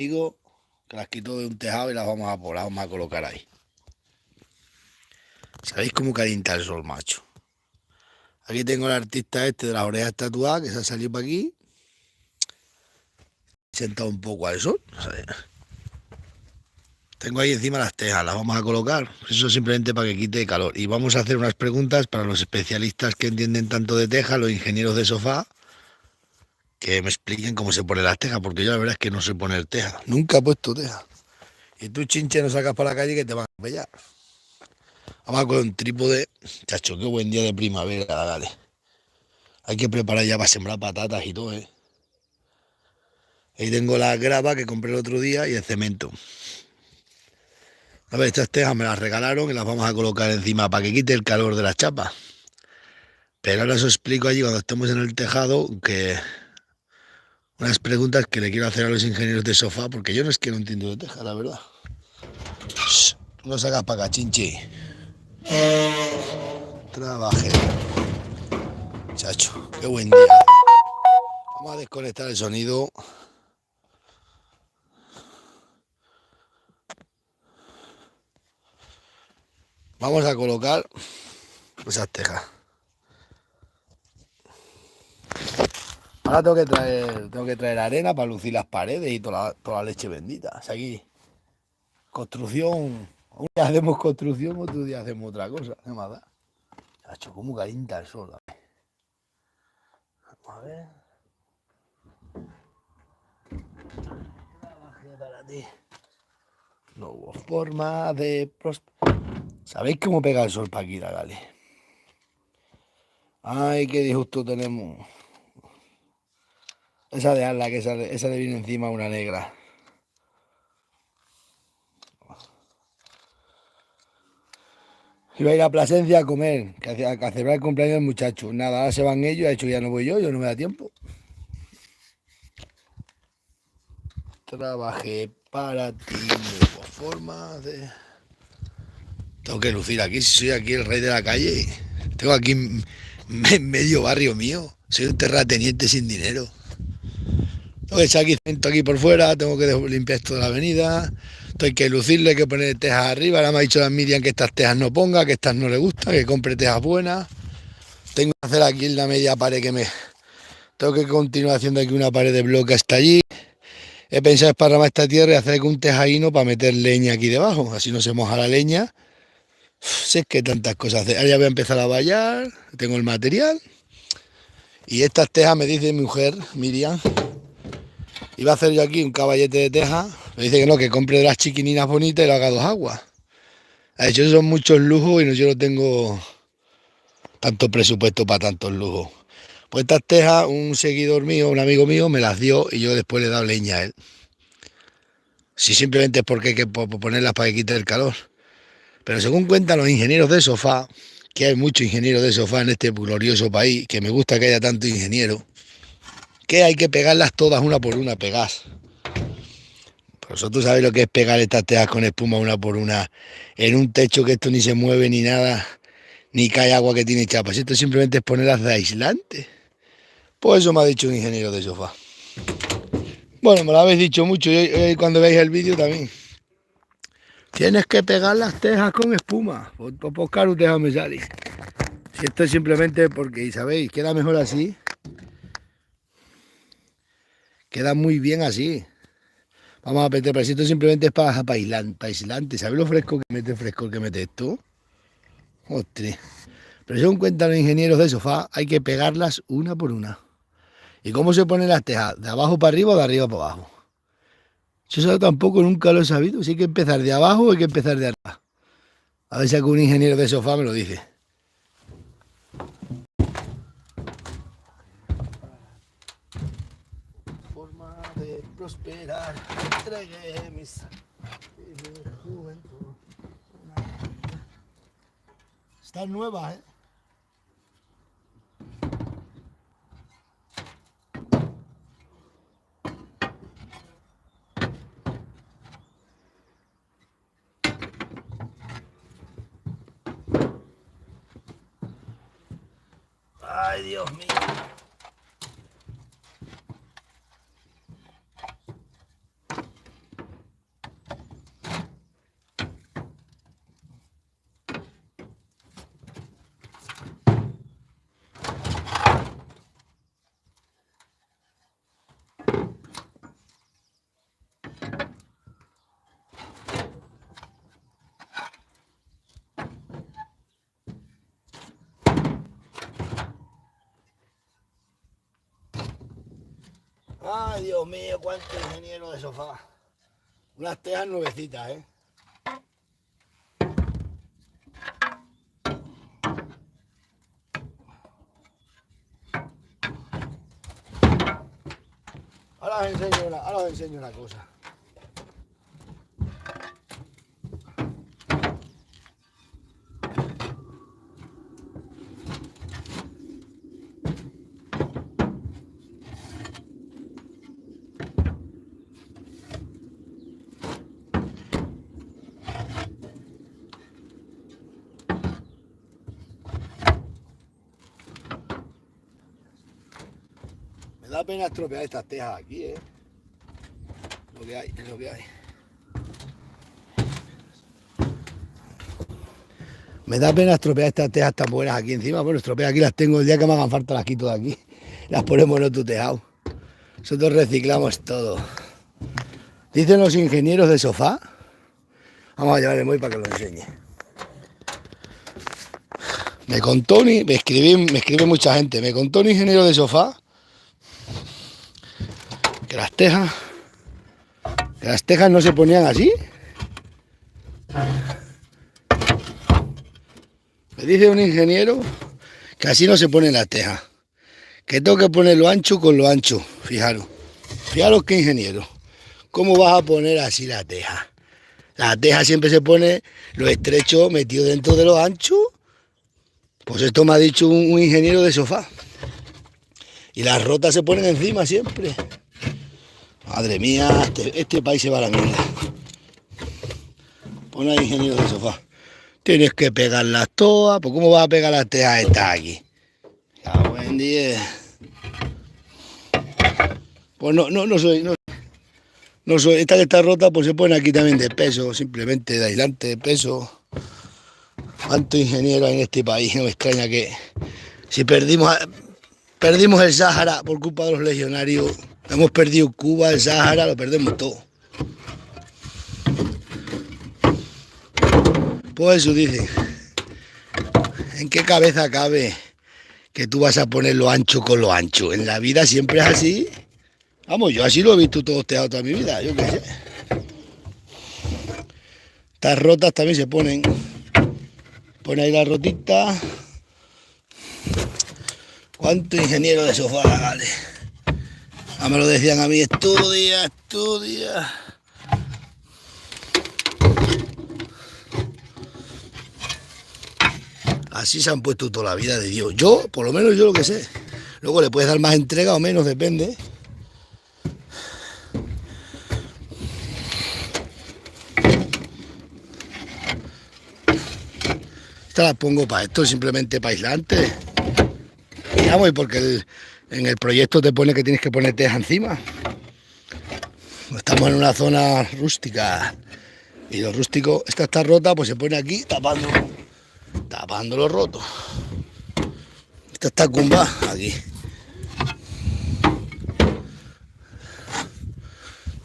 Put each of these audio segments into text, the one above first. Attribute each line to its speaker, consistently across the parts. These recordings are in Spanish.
Speaker 1: Digo que las quito de un tejado y las vamos a colocar ahí. ¿Sabéis cómo calienta el sol, macho? Aquí tengo el artista este de las orejas tatuadas que se ha salido para aquí. Sentado un poco al sol. ¿Sabes? Tengo ahí encima las tejas, las vamos a colocar. Eso simplemente para que quite calor. Y vamos a hacer unas preguntas para los especialistas que entienden tanto de teja, los ingenieros de sofá, que me expliquen cómo se pone las tejas, porque yo la verdad es que no sé poner teja. Nunca he puesto teja. Y tú, chinche, no sacas para la calle que te van a pillar. Vamos con un trípode. Chacho, qué buen día de primavera, dale. Hay que preparar ya para sembrar patatas y todo, ¿eh? Ahí tengo la grava que compré el otro día y el cemento. A ver, estas tejas me las regalaron y las vamos a colocar encima para que quite el calor de la chapa. Pero ahora os explico allí cuando estemos en el tejado que unas preguntas que le quiero hacer a los ingenieros de sofá, porque yo no es que no entiendo de teja, la verdad. Shh, no sacas para acá, chinchi. Trabajé. Chacho, qué buen día. Vamos a desconectar el sonido. Vamos a colocar esas tejas. Ahora tengo que traer arena para lucir las paredes y toda la leche bendita. O sea, aquí, construcción. Un día hacemos construcción, otro día hacemos otra cosa. ¿Qué más da? Chacho, cómo calienta el sol. Vamos a ver. Trabajé para ti. No hubo forma de ¿Sabéis cómo pega el sol para aquí, dale? Ay, qué disgusto tenemos. Esa de ala, que esa le viene encima una negra. Iba a ir a Plasencia a comer, a celebrar el cumpleaños del muchacho. Nada, ahora se van ellos, ha dicho ya no voy yo no me da tiempo. Trabajé para ti, nueva forma de... Tengo que lucir aquí, si soy aquí el rey de la calle. Tengo aquí medio barrio mío. Soy un terrateniente sin dinero. Tengo que echar aquí cemento aquí por fuera, tengo que limpiar toda la avenida. Hay que lucirle, hay que poner tejas arriba. Ahora me ha dicho la Miriam que estas tejas no ponga, que estas no le gusta, que compre tejas buenas. Tengo que hacer aquí la media pared que me... Tengo que continuar haciendo aquí una pared de bloque hasta allí. He pensado esparramar esta tierra y hacer un tejaíno para meter leña aquí debajo. Así no se moja la leña. Sé que tantas cosas hacer. Ahora ya voy a empezar a vallar. Tengo el material. Y estas tejas me dice mi mujer, Miriam. Iba a hacer yo aquí un caballete de teja. Me dice que no, que compre de las chiquininas bonitas y lo haga dos aguas. Ha dicho, esos son muchos lujos y yo no tengo tanto presupuesto para tantos lujos. Pues estas tejas, un seguidor mío, un amigo mío, me las dio y yo después le he dado leña a él. Si simplemente es porque hay que ponerlas para que quite el calor. Pero según cuentan los ingenieros de sofá, que hay muchos ingenieros de sofá en este glorioso país, que me gusta que haya tanto ingeniero, que hay que pegarlas todas una por una, pegas. Vosotros sabéis lo que es pegar estas tejas con espuma una por una en un techo que esto ni se mueve ni nada, ni cae agua que tiene chapas. Esto simplemente es ponerlas de aislante. Pues eso me ha dicho un ingeniero de sofá. Bueno, me lo habéis dicho mucho y cuando veáis el vídeo también. Tienes que pegar las tejas con espuma. Por caro déjame salir. Si esto es simplemente porque, ¿sabéis? Queda mejor así. Queda muy bien así. Vamos a meter, pero si esto simplemente es para aislante. ¿Sabéis lo fresco que mete esto? Ostras. Pero según cuentan los ingenieros de sofá, hay que pegarlas una por una. ¿Y cómo se ponen las tejas? ¿De abajo para arriba o de arriba para abajo? Yo tampoco nunca lo he sabido. Si hay que empezar de abajo o hay que empezar de arriba. A ver si algún ingeniero de sofá me lo dice. Forma de prosperar, entregué mis juventud. Está nueva, ¿eh? Ay, Dios mío. Ay, Dios mío, cuánto ingeniero de sofá. Unas tejas nuevecitas, ¿eh? Ahora os enseño una cosa. Me da pena estropear estas tejas aquí, ¿eh? Lo que hay, es lo que hay. Me da pena estropear estas tejas tan buenas aquí encima. Bueno, estropea aquí, las tengo. El día que me hagan falta las quito de aquí. Las ponemos en otro tejado. Nosotros reciclamos todo. Dicen los ingenieros de sofá. Vamos a llevarle muy para que lo enseñe. Me contó, me escribe mucha gente. Me contó un ingeniero de sofá que las tejas no se ponían así. Me dice un ingeniero que así no se ponen las tejas. Que tengo que poner lo ancho con lo ancho. Fijaros. Fijaros qué ingeniero. ¿Cómo vas a poner así la teja? La teja siempre se pone lo estrecho metido dentro de lo ancho. Pues esto me ha dicho un ingeniero de sofá. Y las rotas se ponen encima siempre. Madre mía, este país se va a la mierda. Pon ahí ingeniero de sofá. Tienes que pegarlas todas. Pues ¿cómo vas a pegar las tejas estas aquí? Ya, buen día. Pues no soy. Esta que está rota, pues se pone aquí también de peso, simplemente de aislante, de peso. ¿Cuánto ingeniero hay en este país? No me extraña que si perdimos el Sáhara por culpa de los legionarios, hemos perdido Cuba, el Sáhara, lo perdemos todo. Pues eso dicen. ¿En qué cabeza cabe que tú vas a poner lo ancho con lo ancho? En la vida siempre es así. Vamos, yo así lo he visto todos tejados toda mi vida, yo qué sé. Estas rotas también se ponen. Pone ahí la rotita. ¿Cuánto ingeniero de sofá, vale? Ah, me lo decían a mí, estudia. Así se han puesto toda la vida de Dios. Yo, por lo menos yo lo que sé. Luego le puedes dar más entrega o menos, depende. Esta la pongo para esto, simplemente para aislante. Y porque en el proyecto te pone que tienes que poner teja encima. Estamos en una zona rústica. Y lo rústico, esta está rota, pues se pone aquí tapando lo roto. Esta está cumba aquí.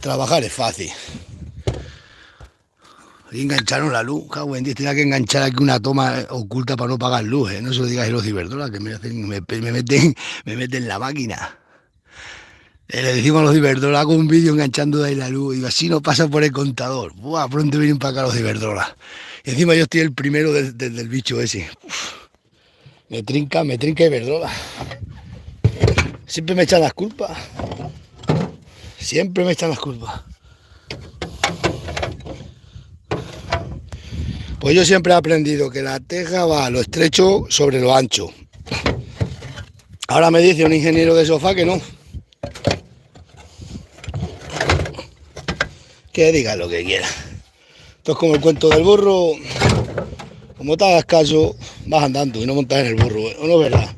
Speaker 1: Trabajar es fácil. Y engancharon la luz, cago en Dios, tenía que enganchar aquí una toma oculta para no pagar luz, ¿eh? No se lo digáis a los Iberdrola, que me meten la máquina. Le decimos a los Iberdrola, hago un vídeo enganchando de ahí la luz, y digo, así no pasa por el contador. Buah, pronto vienen para acá los Iberdrola. Y encima yo estoy el primero del bicho ese. Uf, me trinca Iberdrola. Siempre me echan las culpas. Pues yo siempre he aprendido que la teja va a lo estrecho sobre lo ancho. Ahora me dice un ingeniero de sofá que no. Que diga lo que quiera. Esto es como el cuento del burro. Como te hagas caso, vas andando y no montas en el burro, ¿eh? ¿O no es verdad?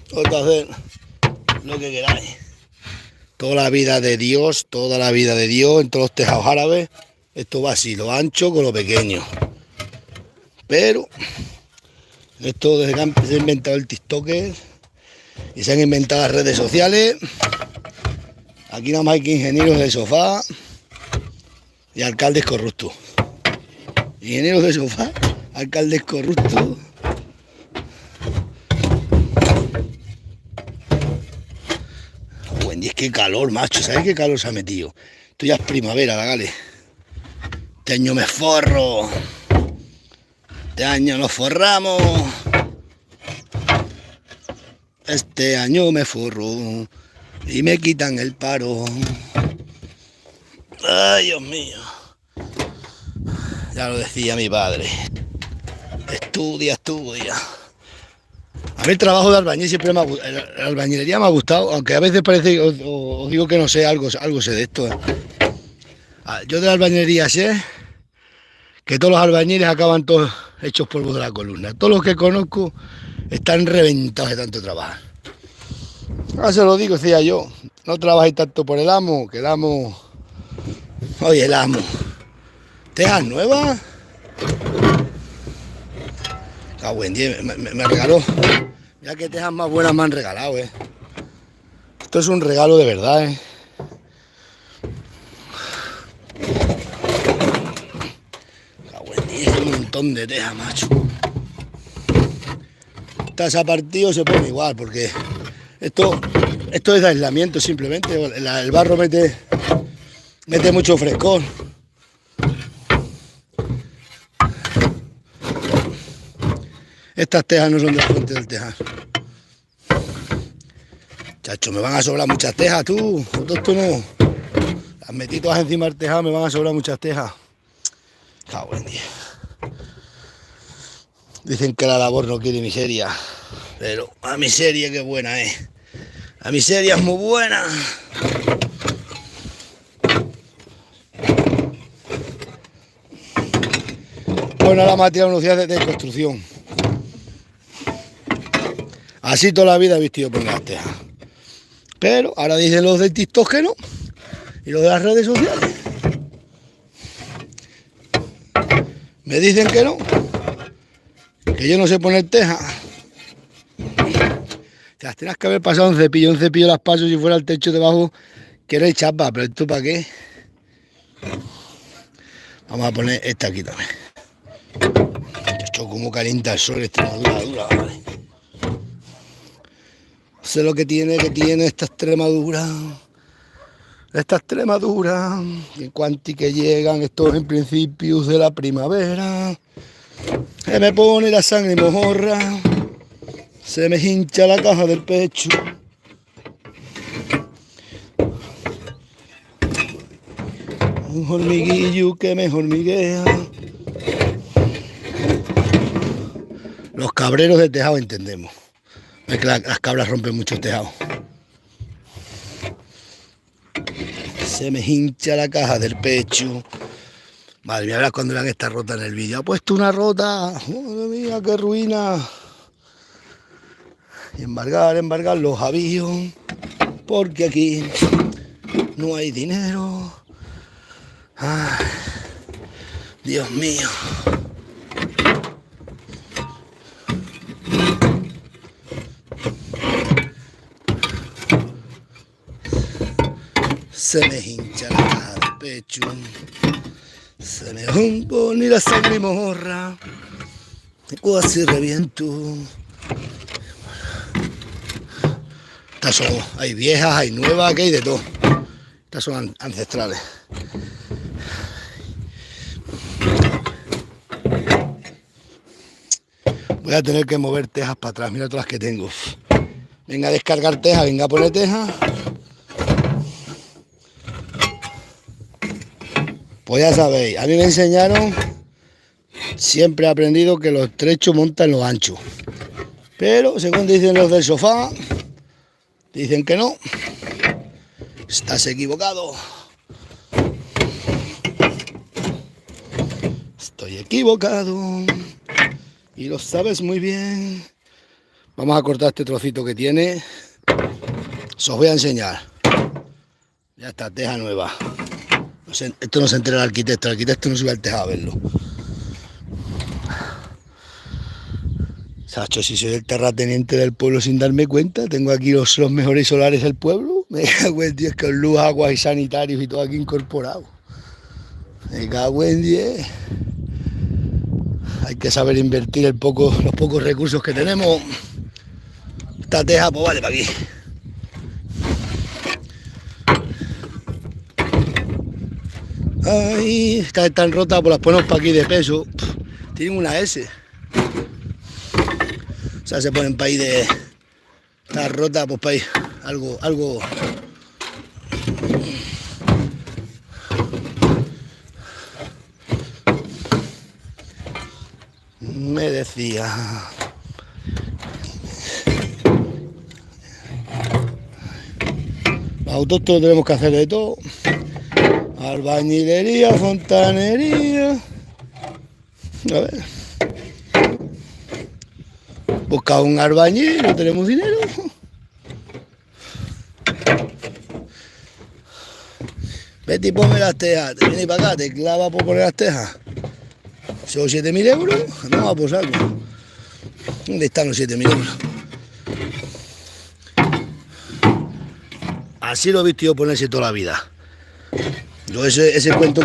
Speaker 1: Toca hacer lo que queráis. Toda la vida de Dios, en todos los tejados árabes. Esto va así, lo ancho con lo pequeño. Pero esto desde que se ha inventado el TikTok y se han inventado las redes sociales, aquí nada más hay que ingenieros de sofá y alcaldes corruptos. Ingenieros de sofá, alcaldes corruptos. Buen día. qué calor, macho, ¿sabes qué calor se ha metido? Esto ya es primavera, la gale. Este año me forro. Este año nos forramos. Este año me forro y me quitan el paro. Ay, Dios mío. Ya lo decía mi padre. Estudia, estudia. A mí el trabajo de albañil siempre me ha gustado. La albañilería me ha gustado, aunque a veces parece, os digo que no sé, algo sé de esto. Yo de la albañilería sé que todos los albañiles acaban todos hechos polvo de la columna. Todos los que conozco están reventados de tanto trabajar. Ahora se lo digo, decía yo, no trabajéis tanto por el amo, que el amo... Oye, el amo. ¿Tejas nuevas? Ah, buen día, me regaló. Mira qué tejas más buenas me han regalado, Esto es un regalo de verdad, Ah, buen día, un montón de tejas, macho. Esta se ha partido, se pone igual, porque esto es de aislamiento simplemente. El barro mete mucho frescor. Estas tejas no son de la fuente del tejar. Chacho, me van a sobrar muchas tejas, tú. Esto no. Las metí todas encima del tejado, me van a sobrar muchas tejas. Cago en día. Dicen que la labor no quiere miseria. Pero la miseria qué buena es. La miseria es muy buena. Bueno, la materia velocidad de construcción. Así toda la vida he visto yo poner las tejas. Pero ahora dicen los del TikTok que no. Y los de las redes sociales. Me dicen que no. Que yo no sé poner tejas. Te las tienes que haber pasado un cepillo las paso si fuera el techo debajo, que no hay chapa, pero esto para qué. Vamos a poner esta aquí también. Esto como calienta el sol, Extremadura dura, vale. Sé lo que tiene esta Extremadura. En cuanto que llegan estos en principios de la primavera. Se me pone la sangre mojorra. Se me hincha la caja del pecho. Un hormiguillo que me hormiguea. Los cabreros de tejado entendemos. Es que las cabras rompen mucho el tejado. Se me hincha la caja del pecho. Madre mía, verás cuando vean esta rota en el vídeo. Ha puesto una rota. Madre mía, qué ruina. Y embargar los avíos. Porque aquí no hay dinero. Ay, Dios mío. Se me hincha la caja del pecho. Se me pone la sangre mojorra. Casi reviento. Estas son, hay viejas, hay nuevas, que hay de todo. Estas son ancestrales. Voy a tener que mover tejas para atrás, mira todas las que tengo. Venga a descargar tejas, venga a poner tejas. Pues ya sabéis, a mí me enseñaron, siempre he aprendido que los estrechos montan los anchos. Pero según dicen los del sofá, dicen que no. Estás equivocado. Estoy equivocado. Y lo sabes muy bien. Vamos a cortar este trocito que tiene. Os voy a enseñar. Ya está, teja nueva. Esto no se entera el arquitecto no sube al tejado a verlo. Sacho, si soy el terrateniente del pueblo sin darme cuenta, tengo aquí los mejores solares del pueblo. Me cago en 10 con luz, agua y sanitarios y todo aquí incorporado. Me cago en 10. Hay que saber invertir los pocos recursos que tenemos. Esta teja pues vale para aquí. Ay, estas están rotas, pues las ponemos para aquí de peso. Tienen una S. O sea, se ponen para ahí de... Está rota, pues para ahí. Algo... Me decía... Los autóctonos tenemos que hacer de todo. Albañilería, fontanería... A ver... Busca un albañil, no tenemos dinero. Vete y ponme las tejas. Te viene para acá, te clava por poner las tejas. Son 7.000 euros. Vamos a posarlo. ¿Dónde están los 7.000 euros? Así lo he visto yo ponerse toda la vida. Yo ese cuento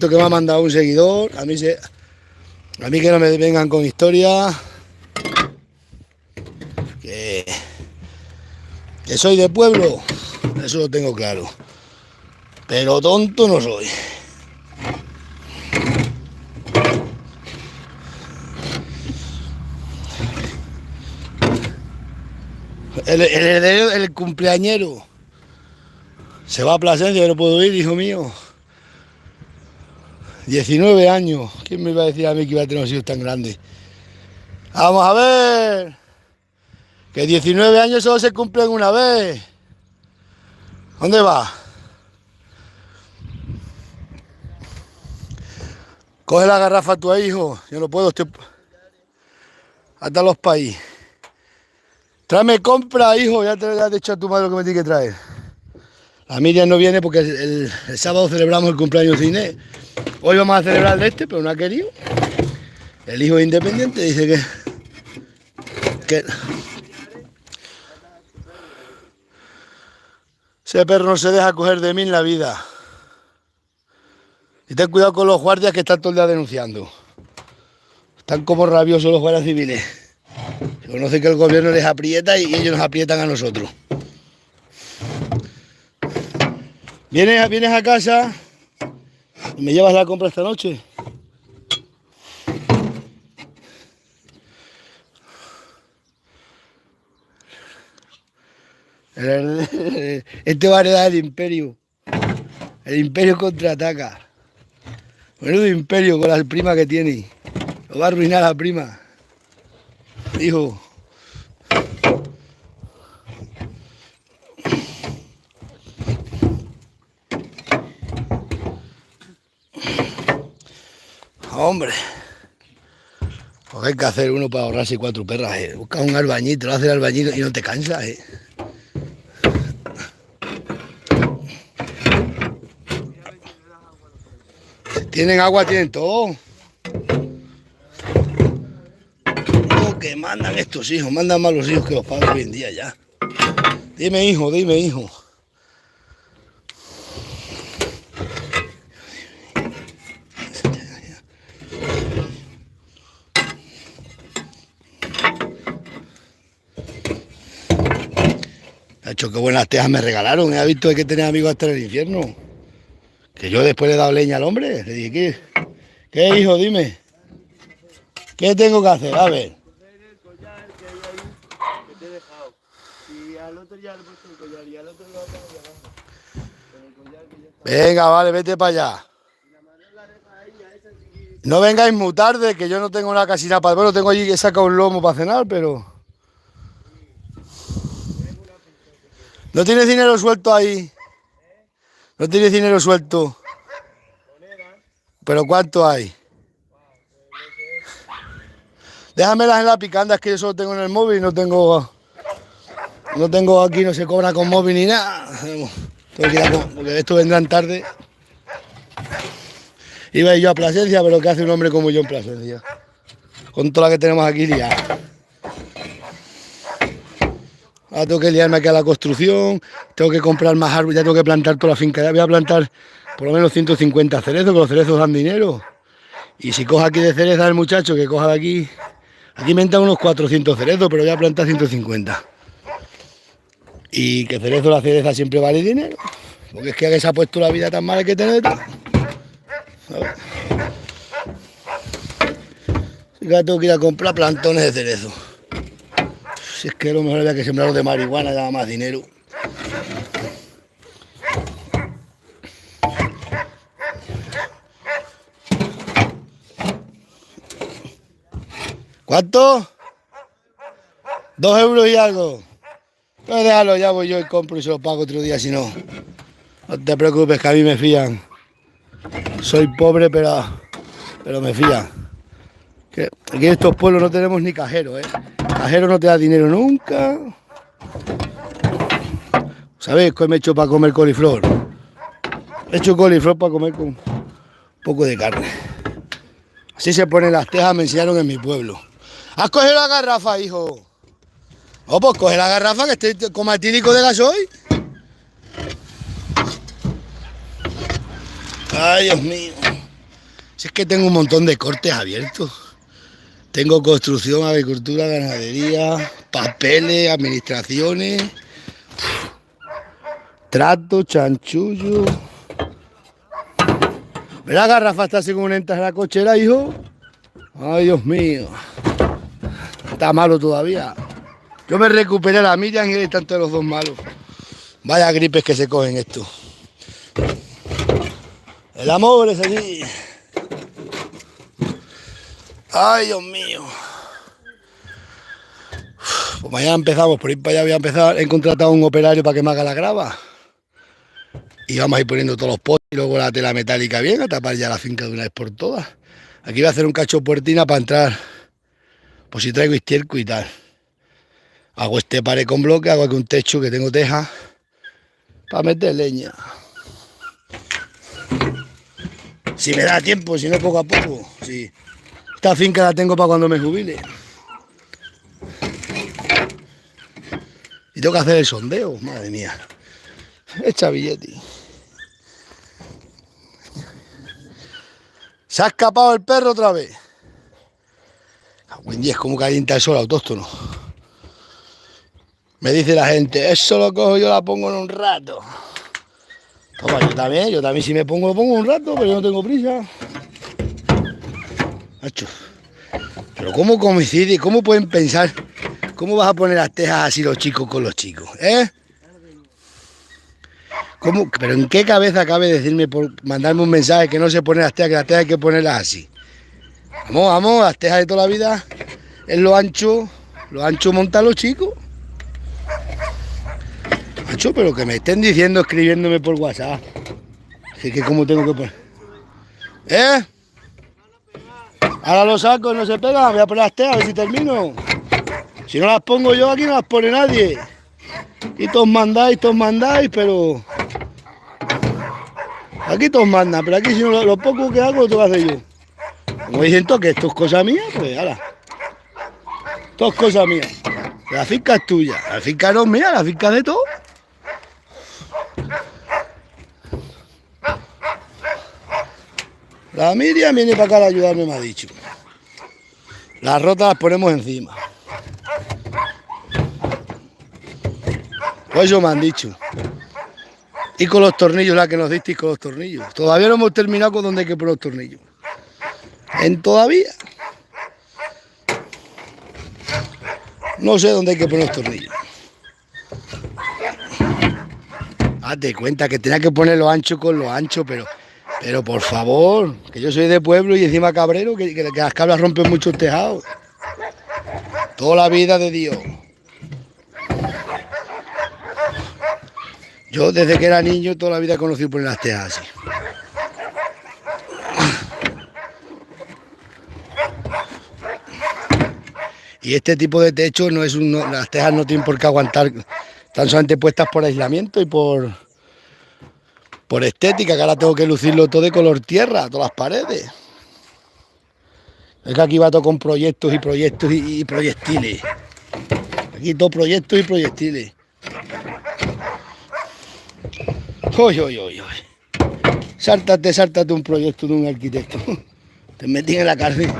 Speaker 1: que me ha mandado un seguidor, a mí que no me vengan con historias. Que soy de pueblo, eso lo tengo claro. Pero tonto no soy. El heredero, el cumpleañero. Se va a Plasencia, yo no puedo ir, hijo mío. 19 años. ¿Quién me iba a decir a mí que iba a tener unos hijos tan grandes? Vamos a ver. Que 19 años solo se cumplen una vez. ¿Dónde va? Coge la garrafa a tu hijo. Yo no puedo, estoy... Hasta los países. Tráeme compra, hijo. Ya te he dicho a tu madre lo que me tiene que traer. La Miriam no viene porque el sábado celebramos el cumpleaños de Inés. Hoy vamos a celebrar el pero no ha querido. El hijo es independiente, dice que ese perro no se deja coger de mí en la vida. Y ten cuidado con los guardias que están todo el día denunciando. Están como rabiosos los guardias civiles. Se conoce que el gobierno les aprieta y ellos nos aprietan a nosotros. ¿Vienes a casa y me llevas la compra esta noche? Este va a heredar el imperio. El imperio contraataca. Menudo imperio con la prima que tiene. Lo va a arruinar la prima. Hijo. Hombre. Pues hay que hacer uno para ahorrarse 4 perras, Busca un albañil, te lo hace el albañil y no te cansas, Tienen agua, tienen todo. Lo que mandan estos hijos, mandan más los hijos que los padres hoy en día ya. Dime hijo, dime hijo. Ha hecho que buenas tejas me regalaron. He visto que tener amigos hasta en el infierno. Que yo después le he dado leña al hombre. Le dije, ¿qué hijo? Dime. ¿Qué tengo que hacer? A ver.
Speaker 2: El collar que hay ahí, que te he dejado. Y al otro ya le he puesto el collar. Y al otro lo tengo que abajo. Con el collar que ya está.
Speaker 1: Venga, vale, vete para allá. No vengáis muy tarde, que yo no tengo una casina para... Bueno, tengo allí que sacar un lomo para cenar, pero... ¿No tienes dinero suelto ahí? ¿No tienes dinero suelto? ¿Pero cuánto hay? Déjamelas en la picanda, es que yo solo tengo en el móvil, no tengo aquí, no se cobra con móvil ni nada. Tengo que ir porque estos vendrán tarde. Iba yo a Plasencia, pero ¿qué hace un hombre como yo en Plasencia? Con toda la que tenemos aquí liada. Ahora tengo que liarme aquí a la construcción, tengo que comprar más árboles, ya tengo que plantar toda la finca. Ya voy a plantar por lo menos 150 cerezos, que los cerezos dan dinero. Y si coja aquí de cereza el muchacho, que coja de aquí... Aquí me entran unos 400 cerezos, pero voy a plantar 150. Y que cerezo, la cereza siempre vale dinero. Porque es que se ha puesto la vida tan mala que tener. A ver. Así que tengo que ir a comprar plantones de cerezo. Si es que lo mejor había que sembrarlos de marihuana, daba más dinero. ¿Cuánto? 2 € y algo. Pues déjalo, ya voy yo y compro y se lo pago otro día, si no. No te preocupes, que a mí me fían. Soy pobre, pero me fían. Que aquí en estos pueblos no tenemos ni cajero, ¿eh? Cajero no te da dinero nunca. ¿Sabéis qué me he hecho para comer coliflor? He hecho coliflor para comer con un poco de carne. Así se ponen las tejas, me enseñaron en mi pueblo. ¿Has cogido la garrafa, hijo? Oh, pues coge la garrafa, que estoy como etílico de gasoil. Ay, Dios mío. Si es que tengo un montón de cortes abiertos. Tengo construcción, agricultura, ganadería, papeles, administraciones, trato, chanchullo. ¿Verdad, garrafa? Está así como entras a la cochera, hijo. Ay, Dios mío. Está malo todavía. Yo me recuperé la Miriam y él tanto de los dos malos. Vaya gripes que se cogen esto. El amor es así. Ay, Dios mío. Pues mañana empezamos, por ir para allá voy a empezar. He contratado a un operario para que me haga la grava. Y vamos a ir poniendo todos los postes y luego la tela metálica bien, a tapar ya la finca de una vez por todas. Aquí voy a hacer un cacho puertina para entrar, pues si traigo estiércol y tal. Hago este pared con bloque, hago aquí un techo que tengo teja, para meter leña. Si me da tiempo, si no poco a poco. Si esta finca la tengo para cuando me jubile. Y tengo que hacer el sondeo, madre mía. Echa billete. Se ha escapado el perro otra vez. Buen día, es como calienta el sol autóctono. Me dice la gente, eso lo cojo yo, la pongo en un rato. Toma, yo también si me pongo, lo pongo un rato, pero yo no tengo prisa. Macho. Pero ¿cómo coincide? ¿Cómo pueden pensar? ¿Cómo vas a poner las tejas así los chicos con los chicos? ¿Eh? ¿Cómo? ¿Pero en qué cabeza cabe decirme, por mandarme un mensaje que no se ponen las tejas, que las tejas hay que ponerlas así? Vamos, las tejas de toda la vida, en lo ancho montan los chicos. Macho, pero que me estén diciendo, escribiéndome por WhatsApp. Que cómo tengo que poner. ¿Eh? Ahora los sacos no se pegan, voy a poner las tejas a ver si termino. Si no las pongo yo, aquí no las pone nadie. Y todos mandáis, pero... Aquí todos mandan, pero aquí si no lo poco que hago lo tengo que hacer yo. Como dicen todos que esto es cosa mía, pues ahora. Todo es cosa mía. La finca es tuya, la finca no es mía, la finca es de todo. La Miriam viene para acá a ayudarme, me ha dicho. Las rotas las ponemos encima. Pues eso me han dicho. Y con los tornillos, la que nos disteis con los tornillos. Todavía no hemos terminado con donde hay que poner los tornillos. En todavía. No sé dónde hay que poner los tornillos. Hazte cuenta que tenía que poner lo ancho con lo ancho, pero por favor, que yo soy de pueblo y encima cabrero, que las cabras rompen muchos tejados. Toda la vida de Dios. Yo desde que era niño toda la vida he conocido poner las tejas así. Y este tipo de techo no es las tejas no tienen por qué aguantar, están solamente puestas por aislamiento y por estética, que ahora tengo que lucirlo todo de color tierra, todas las paredes. Es que aquí va todo con proyectos y proyectiles. Aquí todo proyectos y proyectiles. Oy. Sáltate un proyecto de un arquitecto. Te metí en la cárcel.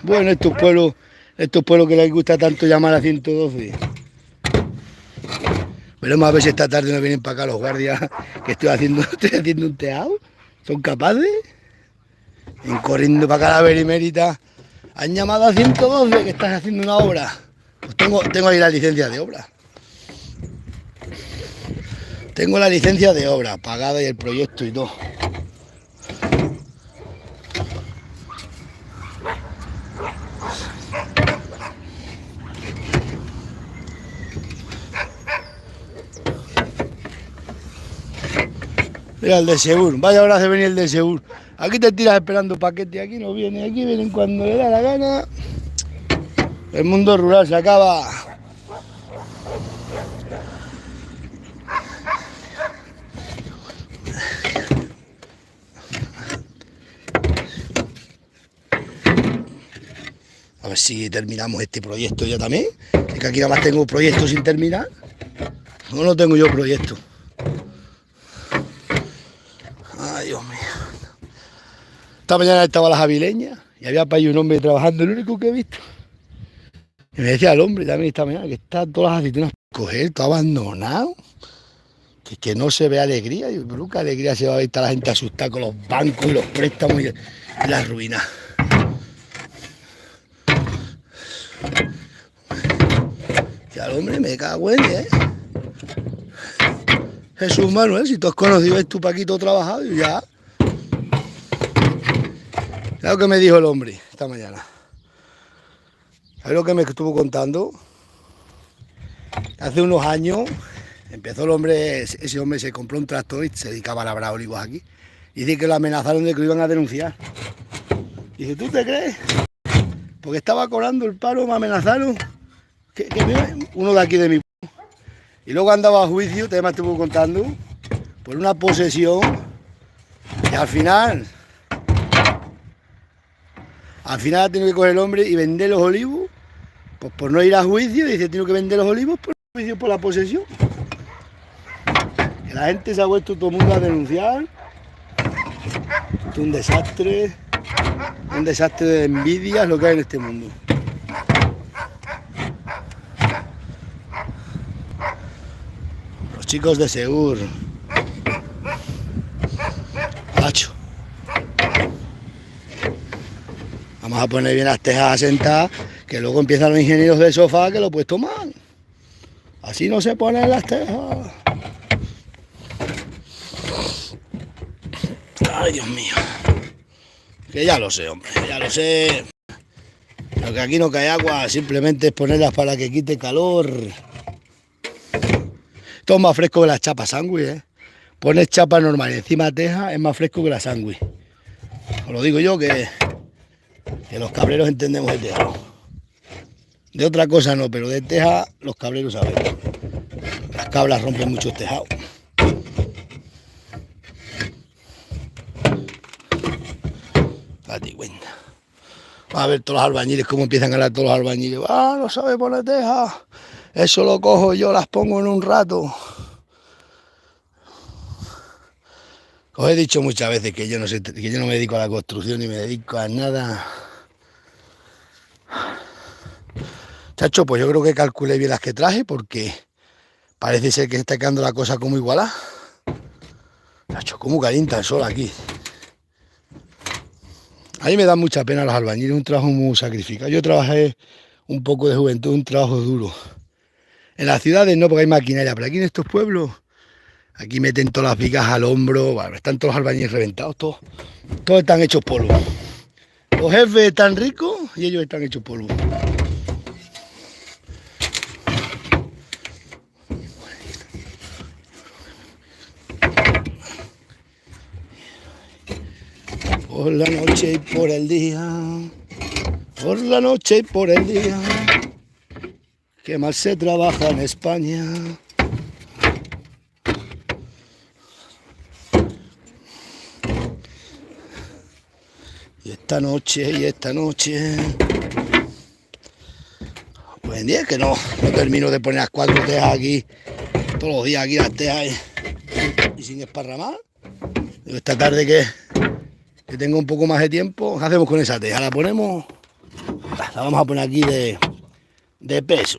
Speaker 1: Bueno, estos pueblos que les gusta tanto llamar a 112. Veremos a ver si esta tarde no vienen para acá los guardias, que estoy haciendo un teado. son capaces, en corriendo para acá la Berimérita, han llamado a 112 que estás haciendo una obra. Pues tengo ahí la licencia de obra. Tengo la licencia de obra pagada y el proyecto y todo. Mira el de Segur, vaya hora de venir el de Segur. Aquí te tiras esperando paquete, aquí no viene, aquí vienen cuando le da la gana. El mundo rural se acaba. A ver si terminamos este proyecto ya también. Es que aquí nada más tengo proyectos sin terminar. No tengo yo proyecto. Ay, Dios mío. Esta mañana estaba la Javileña y había para ahí un hombre trabajando, el único que he visto. Y me decía el hombre también esta mañana que está todas las aceitunas por coger, todo abandonado. Que no se ve alegría. Y nunca alegría se va a ver, está la gente asustada con los bancos y los préstamos y las ruinas. Y al hombre me cago en él, Jesús Manuel, si tú has conocido, es tu Paquito trabajado y ya. ¿Sabes lo que me dijo el hombre esta mañana? ¿Sabes lo que me estuvo contando? Hace unos años empezó el hombre, ese hombre se compró un tractor y se dedicaba a labrar olivos aquí. Y dice que lo amenazaron de que lo iban a denunciar. Y dice, ¿tú te crees? Porque estaba cobrando el paro, me amenazaron. Que uno de aquí de mi pueblo. Y luego andaba a juicio, te me estuvo contando, por una posesión. Y al final ha tenido que coger el hombre y vender los olivos. Pues por no ir a juicio, dice, tengo que vender los olivos por juicio por la posesión. Que la gente se ha vuelto todo el mundo a denunciar. Esto es un desastre de envidia lo que hay en este mundo. Los chicos de Segur. Macho. Vamos a poner bien las tejas asentadas, que luego empiezan los ingenieros del sofá que lo pues toman. Así no se ponen las tejas. Ay, Dios mío. Que ya lo sé, hombre, ya lo sé. Lo que aquí no cae agua, simplemente es ponerlas para que quite calor. Esto es más fresco que las chapas sándwich, ¿eh? Pones chapa normal y encima teja, es más fresco que la sándwich. Os lo digo yo que los cabreros entendemos de tejado. De otra cosa no, pero de teja los cabreros saben. Las cabras rompen muchos tejados. Date cuenta. Va a ver todos los albañiles cómo empiezan a hablar todos los albañiles. Ah, no sabe poner teja. Eso lo cojo yo, las pongo en un rato. Os he dicho muchas veces que yo no sé, que yo no me dedico a la construcción ni me dedico a nada. Chacho, pues yo creo que calculé bien las que traje porque parece ser que está quedando la cosa como igualada. Chacho, cómo calienta el sol aquí. A mí me da mucha pena los albañiles, un trabajo muy sacrificado. Yo trabajé un poco de juventud, un trabajo duro. En las ciudades no, porque hay maquinaria, pero aquí en estos pueblos, aquí meten todas las vigas al hombro, bueno, están todos los albañiles reventados, todos están hechos polvo. Los jefes están ricos y ellos están hechos polvo. Por la noche y por el día, por la noche y por el día, que mal se trabaja en España. Y esta noche, pues en día es que no termino de poner las 4 tejas aquí, todos los días aquí las tejas y sin esparramar. Esta tarde que tengo un poco más de tiempo, ¿qué hacemos con esa teja? La ponemos, la vamos a poner aquí de peso.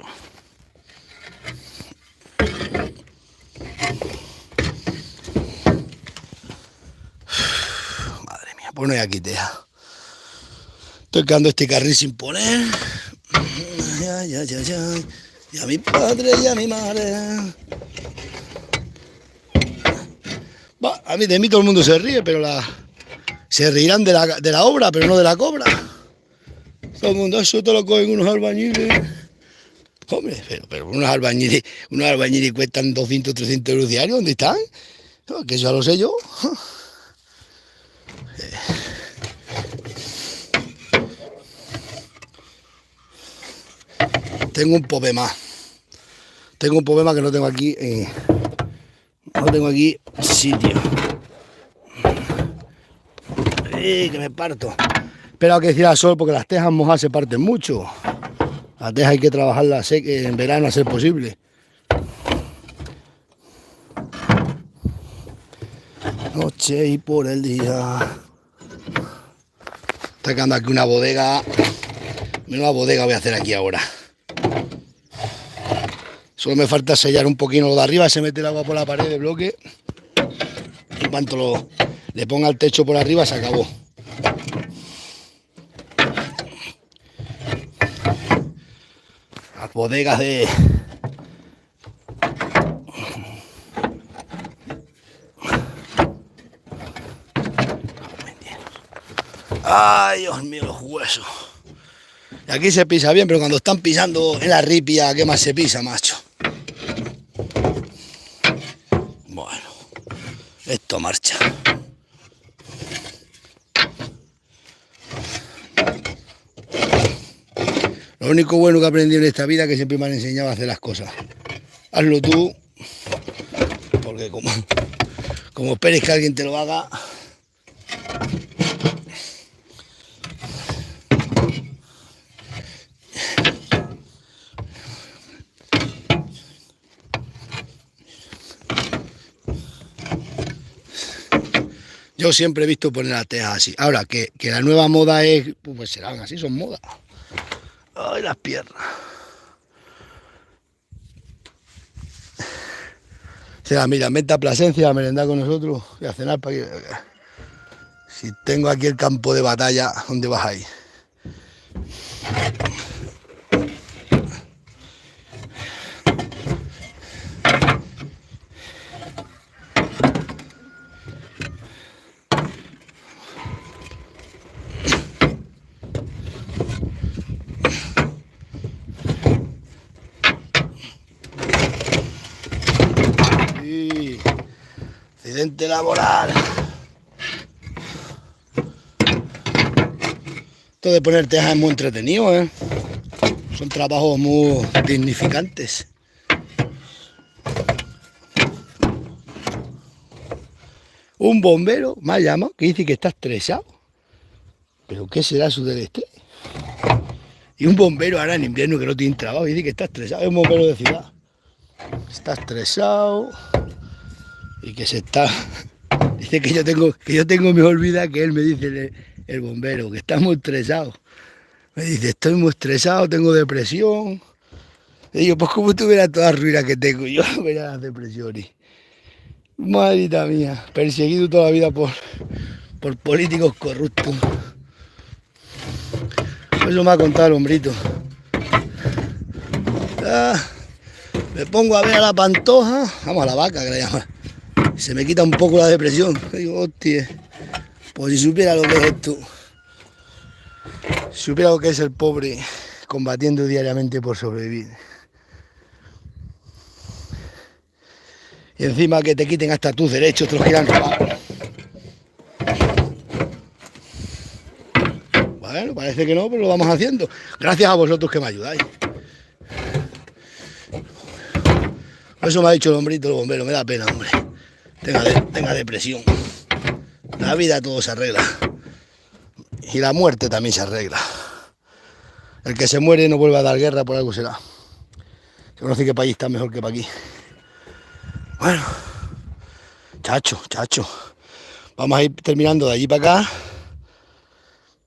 Speaker 1: Pues no hay aquí teja. Estoy quedando este carril sin poner. Ya, ya, ya, ya. Y a mi padre y a mi madre. Va, de mí todo el mundo se ríe, pero se reirán de la obra, pero no de la cobra. Todo el mundo, eso te lo cogen unos albañiles. Hombre, pero unos albañiles cuestan 200, 300 euros diarios, ¿dónde están? No, que eso ya lo sé yo. Tengo un problema. Tengo un problema que no tengo aquí. No tengo aquí sitio. Que me parto. Espero que decir al sol porque las tejas mojadas se parten mucho. Las tejas hay que trabajarlas en verano a ser posible. Noche y por el día. Está quedando aquí una bodega. Menuda bodega voy a hacer aquí ahora. Solo me falta sellar un poquito lo de arriba, se mete el agua por la pared de bloque. En cuanto le ponga el techo por arriba, se acabó. Las bodegas de... Ay, Dios mío, los huesos. Y aquí se pisa bien, pero cuando están pisando en la ripia, ¿qué más se pisa, macho? Bueno, esto marcha. Lo único bueno que he aprendido en esta vida es que siempre me han enseñado a hacer las cosas. Hazlo tú, porque como esperes que alguien te lo haga... Yo siempre he visto poner las tejas así. Ahora, que la nueva moda es... Pues serán así, son modas. Ay, las piernas. O sea, mira, vente a Plasencia a merendar con nosotros y a cenar para que... Si tengo aquí el campo de batalla, ¿dónde vas a ir? Sí, accidente laboral. Esto de poner tejas es muy entretenido, ¿eh? Son trabajos muy dignificantes. Un bombero me ha llamado que dice que está estresado. ¿Pero qué será su del estrés? Y un bombero ahora en invierno que no tiene trabajo y dice que está estresado. Es un bombero de ciudad. Está estresado y que se está... Dice que yo tengo mejor vida que él, me dice el bombero, que está muy estresado. Me dice, estoy muy estresado, tengo depresión. Y digo, pues como tuviera todas las ruinas que tengo, yo no vería las depresiones. Madrita mía, perseguido toda la vida por políticos corruptos. Eso me ha contado el hombrito. Me pongo a ver a la Pantoja, vamos, a la vaca que la llaman. Se me quita un poco la depresión. Digo, hostia, pues si supiera lo que es esto. Si supiera lo que es el pobre combatiendo diariamente por sobrevivir. Y encima que te quiten hasta tus derechos, te los quieran robar. Bueno, parece que no, pero lo vamos haciendo. Gracias a vosotros que me ayudáis. Eso me ha dicho el hombrito, el bombero, me da pena, hombre. Tenga depresión. La vida todo se arregla. Y la muerte también se arregla. El que se muere no vuelve a dar guerra, por algo será. Se conoce que país está mejor que para aquí. Bueno, chacho. Vamos a ir terminando de allí para acá.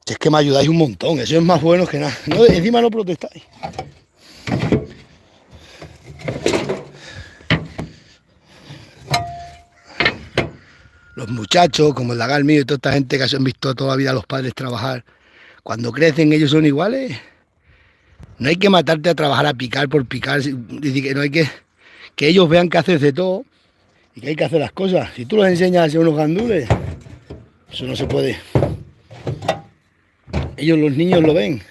Speaker 1: Si es que me ayudáis un montón, eso es más bueno que nada. No, encima no protestáis. los muchachos, como el Dagal mío y toda esta gente que han visto toda la vida a los padres trabajar, cuando crecen ellos son iguales. No hay que matarte a trabajar a picar por picar, dice que no hay que ellos vean que haces de todo y que hay que hacer las cosas. Si tú los enseñas a ser unos gandules, eso no se puede. Ellos, los niños, lo ven.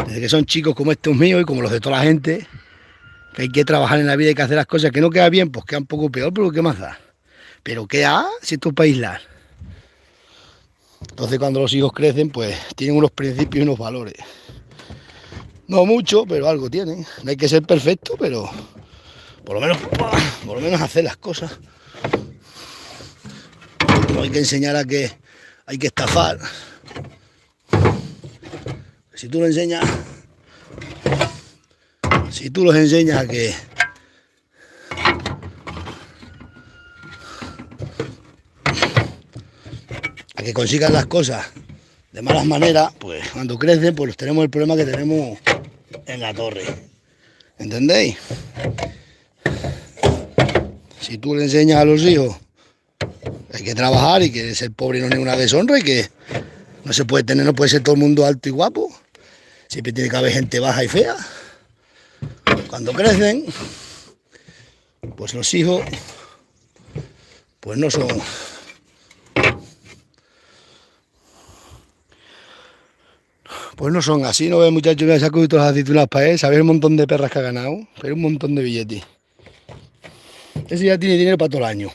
Speaker 1: Desde que son chicos como estos míos y como los de toda la gente, que hay que trabajar en la vida y hay que hacer las cosas que no queda bien, pues queda un poco peor, pero ¿qué más da? Pero queda si esto es para aislar. Entonces cuando los hijos crecen, pues tienen unos principios y unos valores. No mucho, pero algo tienen. No hay que ser perfecto, pero por lo menos hacer las cosas. No hay que enseñar a que hay que estafar. Si tú los enseñas a que consigan las cosas de malas maneras, pues cuando crecen, pues tenemos el problema que tenemos en la torre. ¿Entendéis? Si tú le enseñas a los hijos que hay que trabajar y que ser pobre no es ninguna deshonra y que no se puede tener, no puede ser todo el mundo alto y guapo, siempre tiene que haber gente baja y fea. Cuando crecen, pues los hijos pues no son así. No ves, muchachos, me saco todas las aceitunas para él, sabes el montón de perras que ha ganado, pero un montón de billetes. Ese ya tiene dinero para todo el año.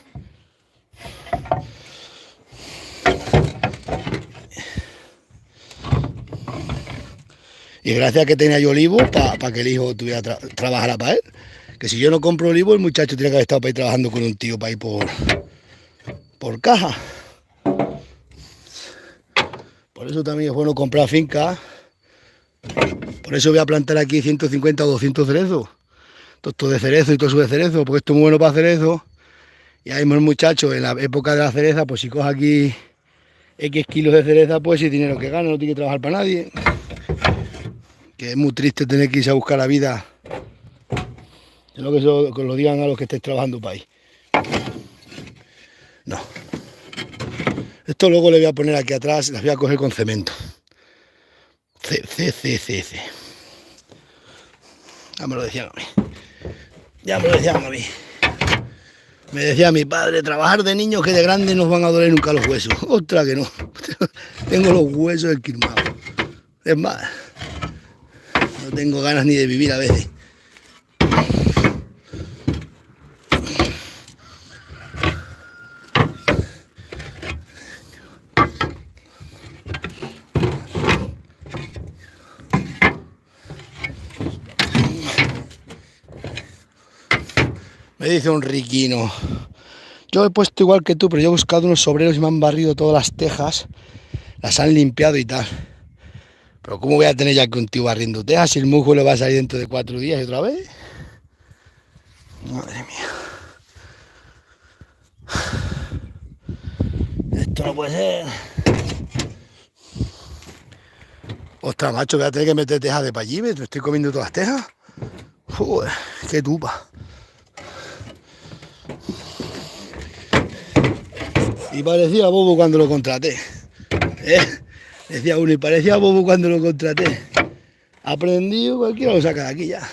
Speaker 1: Y gracias a que tenía yo olivo para que el hijo tuviera trabajara para él. Que si yo no compro olivo, el muchacho tiene que haber estado para ir trabajando con un tío para ir por caja. Por eso también es bueno comprar finca. Por eso voy a plantar aquí 150 o 200 cerezos. Todo esto de cerezo y todo eso de cerezo, porque esto es muy bueno para cerezo. Y ahí el muchacho, en la época de la cereza, pues si coge aquí X kilos de cereza, pues si dinero que gana, no tiene que trabajar para nadie. Que es muy triste tener que irse a buscar la vida. Es lo que lo digan a los que estéis trabajando para ahí. No. Esto luego le voy a poner aquí atrás, las voy a coger con cemento. C. Ya me lo decían a mí. Me decía mi padre, trabajar de niños que de grandes nos van a doler nunca los huesos. Otra que no. Tengo los huesos esquilmados. Es más, no tengo ganas ni de vivir a veces. Me dice un riquino, yo he puesto igual que tú, pero yo he buscado unos obreros y me han barrido todas las tejas, las han limpiado y tal. Pero ¿cómo voy a tener ya que un tío barriendo tejas si el musgo le va a salir dentro de 4 días y otra vez? Madre mía. Esto no puede ser. Ostras, macho, voy a tener que meter tejas de para allí, me estoy comiendo todas las tejas. Joder, qué tupa. Y parecía bobo cuando lo contraté. Decía uno, y parecía bobo cuando lo contraté. Aprendido, cualquiera lo saca de aquí ya.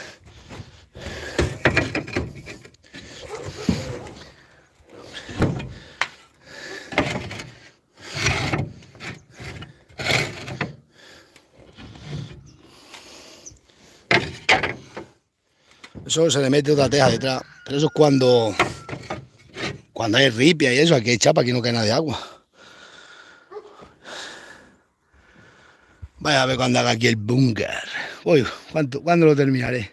Speaker 1: Eso se le mete otra teja detrás. Pero eso es cuando hay ripia y eso, hay que echar para que no caiga nada de agua. Vaya a ver cuando haga aquí el búnker. Uy, ¿cuándo lo terminaré?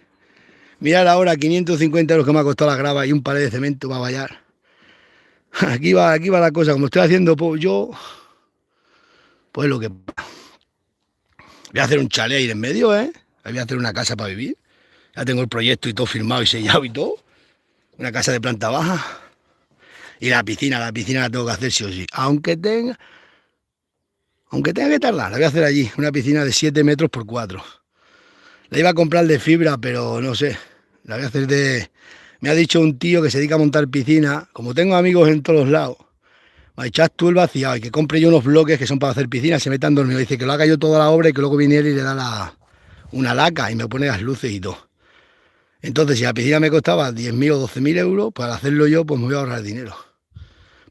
Speaker 1: Mirad ahora 550 euros que me ha costado la grava y un pared de cemento para vallar. Aquí va la cosa. Como estoy haciendo yo, pues lo que... Voy a hacer un chalet ahí en medio, ¿eh? Voy a hacer una casa para vivir. Ya tengo el proyecto y todo firmado y sellado y todo. Una casa de planta baja. Y la piscina la tengo que hacer sí o sí. Aunque tenga que tardar, la voy a hacer allí. Una piscina de 7 metros por 4. La iba a comprar de fibra, pero no sé. La voy a hacer de... Me ha dicho un tío que se dedica a montar piscina. Como tengo amigos en todos lados,
Speaker 3: a echar tú el vaciado y que compre yo unos bloques que son para hacer piscinas, se metan dormidos. Dice que lo haga yo toda la obra y que luego viniera y le da una laca y me pone las luces y todo. Entonces, si la piscina me costaba 10.000 o 12.000 euros, para hacerlo yo, pues me voy a ahorrar dinero.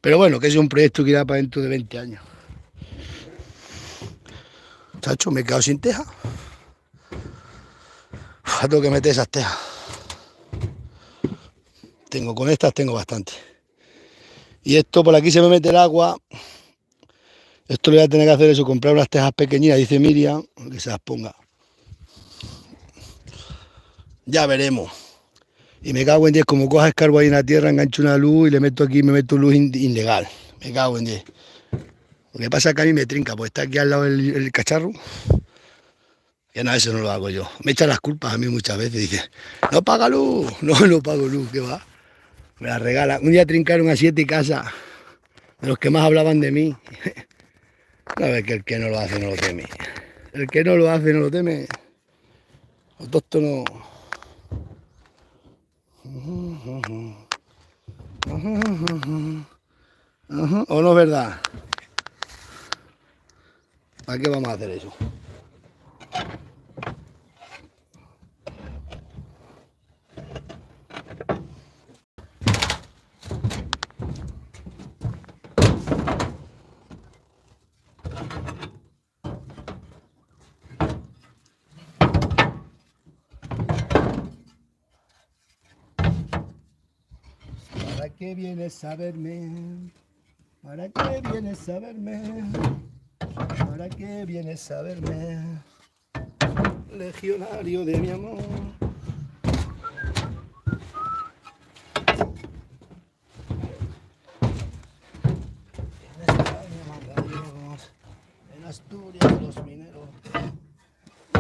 Speaker 3: Pero bueno, que es un proyecto que irá para dentro de 20 años. Chacho, me he quedado sin teja. Tengo que meter esas tejas. Con estas tengo bastante. Y esto por aquí se me mete el agua. Esto lo voy a tener que hacer eso, comprar unas tejas pequeñitas, dice Miriam, que se las ponga. Ya veremos. Y me cago en 10, como coja escarbo ahí en la tierra, engancho una luz y le meto aquí, me meto luz ilegal. Me cago en 10. Lo que pasa es que a mí me trinca, pues está aquí al lado el cacharro. Y nada, eso no lo hago yo. Me echan las culpas a mí muchas veces. Dice, no paga luz. No pago luz, ¿qué va? Me la regalan. Un día trincaron a 7 casas, de los que más hablaban de mí. No ves que el que no lo hace no lo teme. El que no lo hace no lo teme. Autóctono. ¿O no es verdad? ¿Para qué vamos a hacer eso? ¿Para qué vienes a verme? ¿Para qué vienes a verme? ¿Para qué vienes a verme? Legionario de mi amor. En España manda Dios, en Asturias los mineros.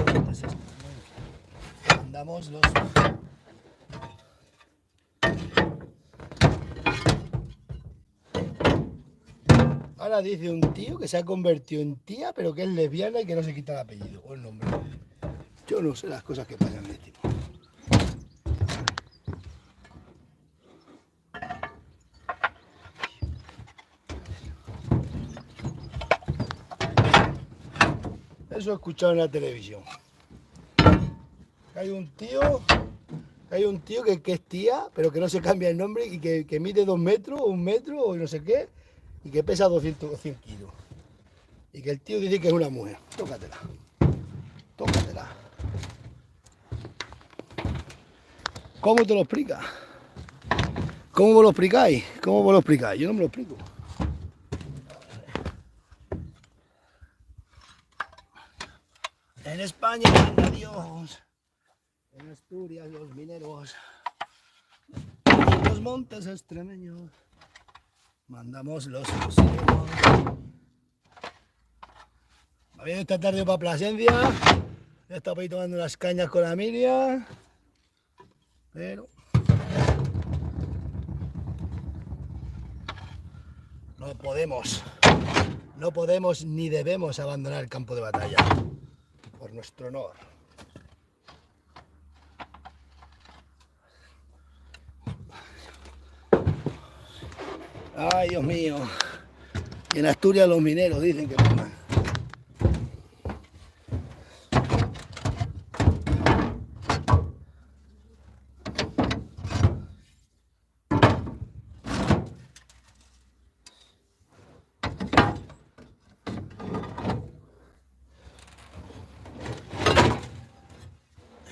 Speaker 3: Entonces, mandamos los... Ahora dice un tío que se ha convertido en tía, pero que es lesbiana y que no se quita el apellido o el nombre. Yo no sé las cosas que pasan en este tipo. Eso he escuchado en la televisión. Hay un tío que es tía, pero que no se cambia el nombre y que mide 2 metros o 1 metro o no sé qué, y que pesa 200 o 100 kilos. Y que el tío dice que es una mujer. Tócatela. Tócatela. ¿Cómo te lo explicas? ¿Cómo me lo explicáis? ¿Cómo me lo explicáis? Yo no me lo explico. En España manda Dios. En Asturias los mineros. En los montes extremeños mandamos los fusileros. Ha venido esta tarde para Plasencia. He estado ahí tomando unas cañas con la Miriam. Pero no podemos ni debemos abandonar el campo de batalla por nuestro honor. Ay, Dios mío. Y en Asturias los mineros dicen que mandan.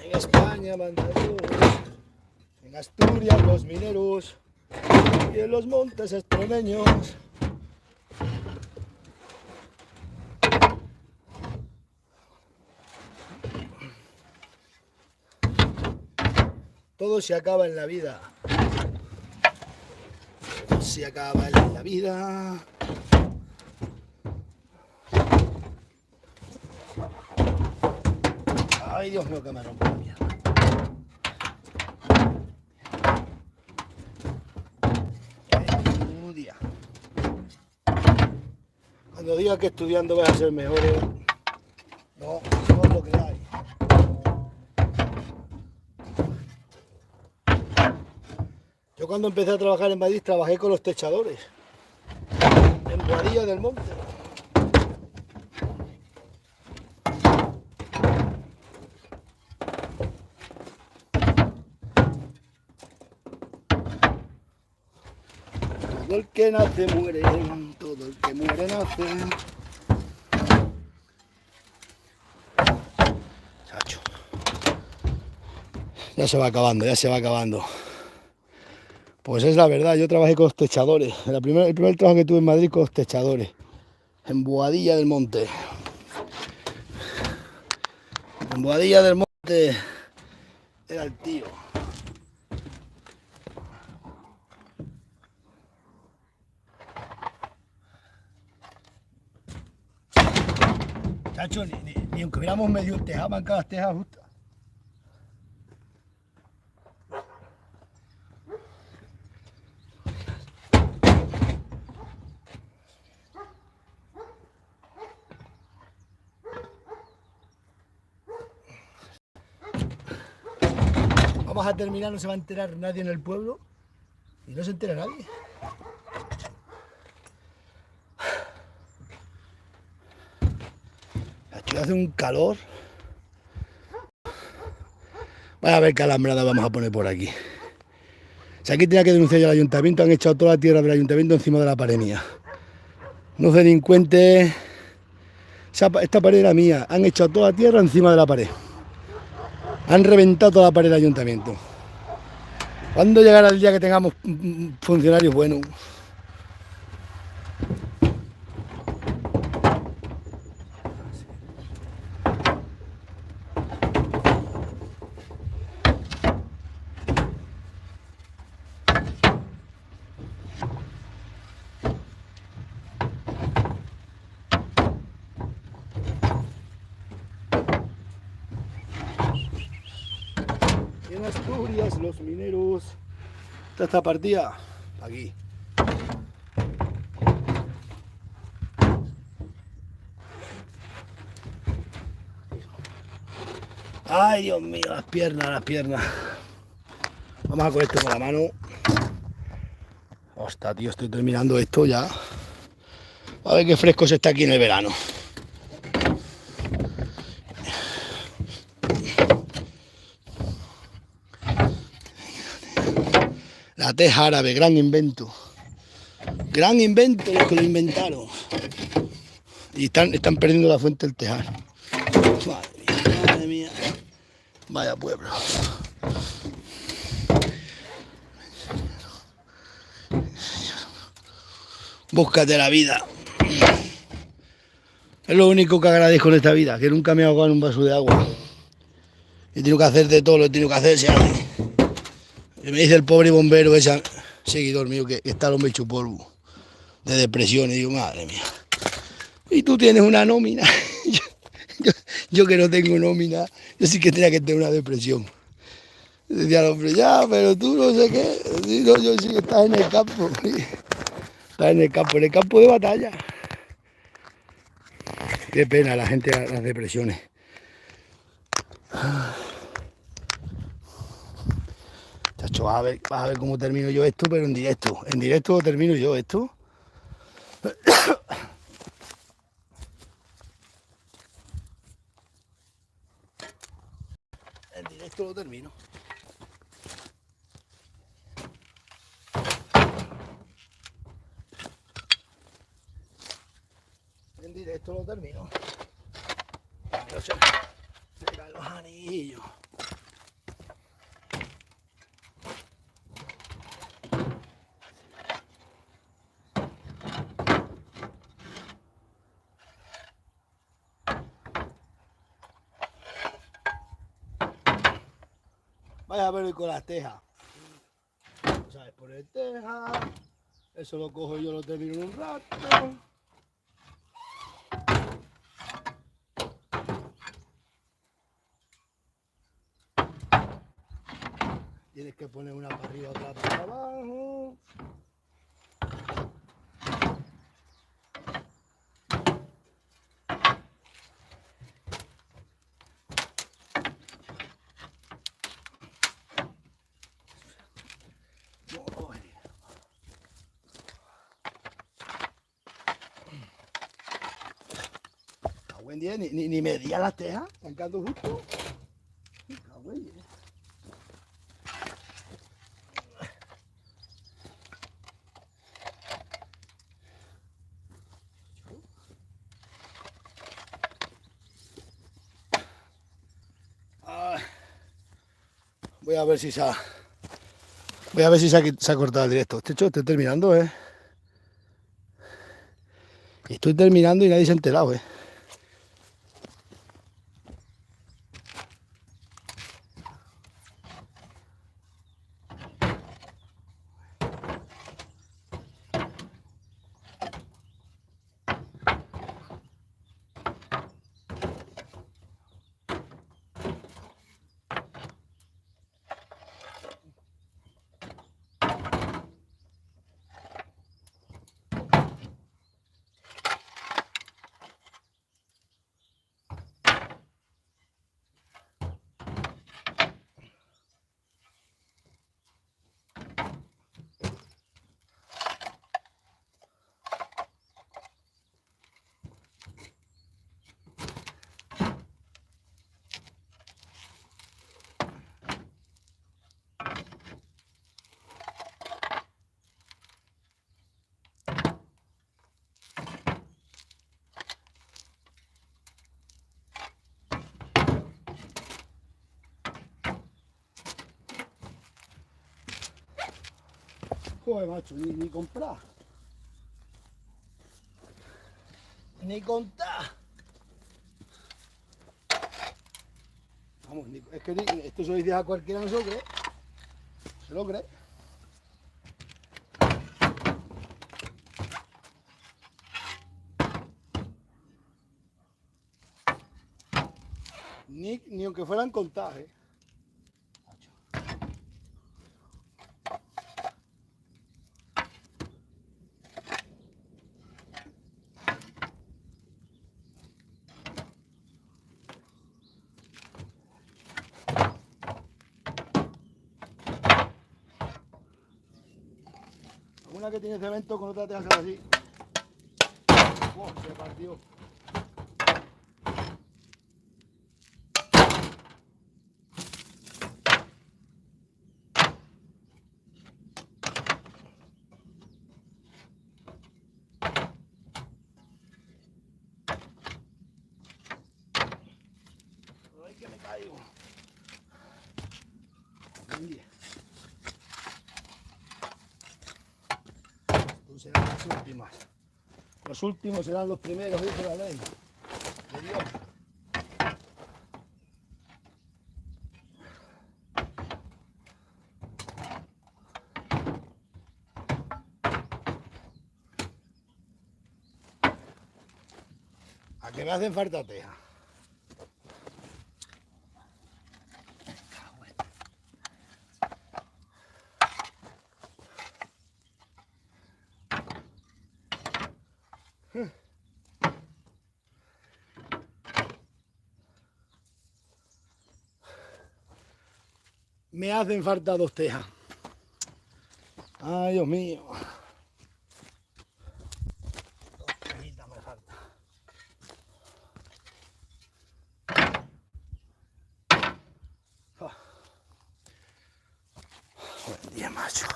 Speaker 3: En España manda Dios, en Asturias los mineros y en los montes extremeños. Todo se acaba en la vida. Todo se acaba en la vida. Ay, Dios mío, que me rompo la mierda. Estudia. Cuando digas que estudiando vas a ser mejor, no es lo que hay. Yo cuando empecé a trabajar en Madrid trabajé con los techadores. Boadilla del Monte. Todo el que nace muere, todo el que muere nace. Chacho. Ya se va acabando, ya se va acabando. Pues es la verdad, yo trabajé con los techadores. El primer trabajo que tuve en Madrid con los techadores. En Boadilla del Monte. En Boadilla del Monte era el tío. Chacho, ni aunque hubiéramos medio el tejado, van cada tejas justas. Vamos a terminar, no se va a enterar nadie en el pueblo. Y no se entera nadie. Chacho, hace un calor. Vaya a ver qué alambrada vamos a poner por aquí. Si aquí tenía que denunciar yo al ayuntamiento, han echado toda la tierra del ayuntamiento encima de la pared mía. Unos delincuentes. Esta pared era mía. Han echado toda la tierra encima de la pared. Han reventado toda la pared del ayuntamiento. ¿Cuándo llegará el día que tengamos funcionarios buenos? En Asturias, los mineros. Esta partida, aquí. Ay, Dios mío, las piernas, las piernas. Vamos a coger esto con la mano. Hostia, tío, estoy terminando esto ya. A ver qué fresco se está aquí en el verano. La teja árabe, gran invento. Gran invento los que lo inventaron. Y están perdiendo la fuente del tejar. Madre mía, madre mía. Vaya pueblo. Búscate la vida. Es lo único que agradezco en esta vida, que nunca me he ahogado en un vaso de agua. He tenido que hacer de todo, lo he tenido que hacer, se hace. Y me dice el pobre bombero, ese seguidor mío, que está el hombre hecho polvo, de depresión, y digo, madre mía. Y tú tienes una nómina. Yo que no tengo nómina, yo sí que tenía que tener una depresión. Decía el hombre, ya, pero tú no sé qué. No, yo sí que estás en el campo. Estás en el campo de batalla. Qué pena la gente, las depresiones. Chacho, vas a ver cómo termino yo esto, pero en directo. En directo lo termino yo esto. En directo lo termino. En directo lo termino. Se caen los anillos. Vaya a ver con las tejas. ¿Sabes? Por el teja. Eso lo cojo y yo lo termino en un rato. Tienes que poner una para arriba, otra para abajo. Buen día, ni medía las tejas, me encantó justo. Me cago en Dios. Voy a ver si se ha cortado el directo. Estoy terminando, Estoy terminando y nadie se ha enterado, Joder, macho, ni comprar. Ni contar. Vamos, es que esto se lo dice a cualquiera, no se lo cree. Se lo cree. Ni aunque fueran contadas, Una que tiene cemento con otra te hace así. Oh, se partió. Ay, que me caigo. Serán las últimas. Los últimos serán los primeros, dice la ley de Dios. A que me hacen falta teja. Me hacen falta 2 tejas. Ay, Dios mío. 2 tejitas me faltan. Buen día, macho.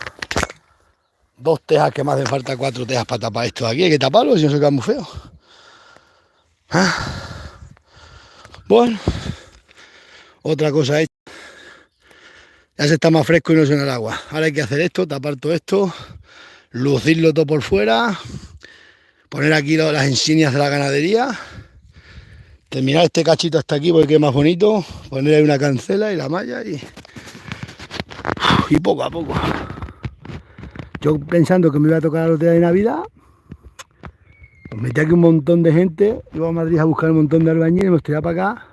Speaker 3: 2 tejas que me hacen falta, 4 tejas para tapar esto de aquí. Hay que taparlo, si no se queda muy feo. Bueno, otra cosa hecha. Ya se está más fresco y no suena el agua. Ahora hay que hacer esto, tapar todo esto, lucirlo todo por fuera, poner aquí las insignias de la ganadería, terminar este cachito hasta aquí porque es más bonito, poner ahí una cancela y la malla y poco a poco. Yo pensando que me iba a tocar la lotería de Navidad, pues metí aquí un montón de gente, iba a Madrid a buscar un montón de albañiles, me estoy para acá.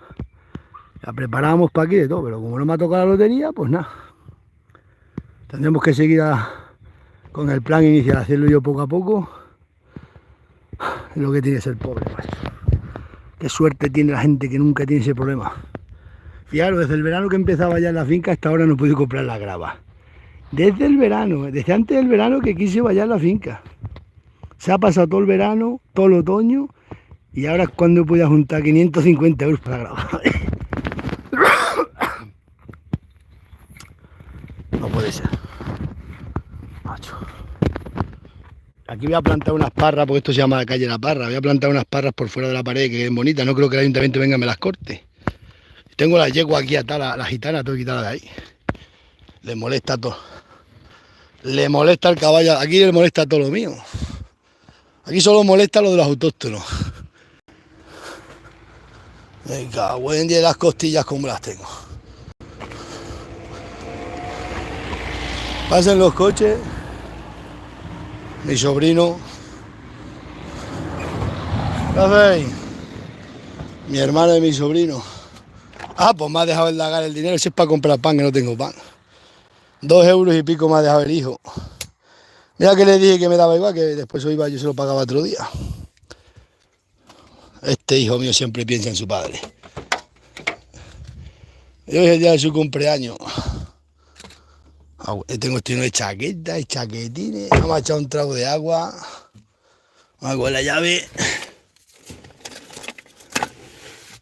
Speaker 3: La preparábamos para aquí de todo, pero como no me ha tocado la lotería, pues nada. Tendremos que seguir con el plan inicial, hacerlo yo poco a poco. Es lo que tiene que ser pobre, macho. Qué suerte tiene la gente que nunca tiene ese problema. Fijaros, desde el verano que empezaba ya en la finca, hasta ahora no pude comprar la grava. Desde el verano, desde antes del verano que quise vallar la finca. Se ha pasado todo el verano, todo el otoño, Y ahora es cuando voy a juntar 550 euros para grabar. No puede ser. Macho. Aquí voy a plantar unas parras, porque esto se llama la calle La Parra. Voy a plantar unas parras por fuera de la pared, que es bonita. No creo que el ayuntamiento venga y me las corte. Tengo la yegua aquí atada, la gitana, tengo que quitarla de ahí. Le molesta todo. Le molesta el caballo. Aquí le molesta todo lo mío. Aquí solo molesta lo de los autóctonos. Me cago en 10 las costillas como las tengo. Pasen los coches. Mi sobrino. ¿Qué hacéis? Mi hermano y mi sobrino. Ah, pues me ha dejado el lagar el dinero. Si es para comprar pan, que no tengo pan. 2 euros y pico me ha dejado el hijo. Mira que le dije que me daba igual, que después yo se lo pagaba otro día. Este hijo mío siempre piensa en su padre. Hoy es el día de su cumpleaños. Tengo este lleno de chaquetas y chaquetines. Vamos a echar un trago de agua. Vamos con la llave.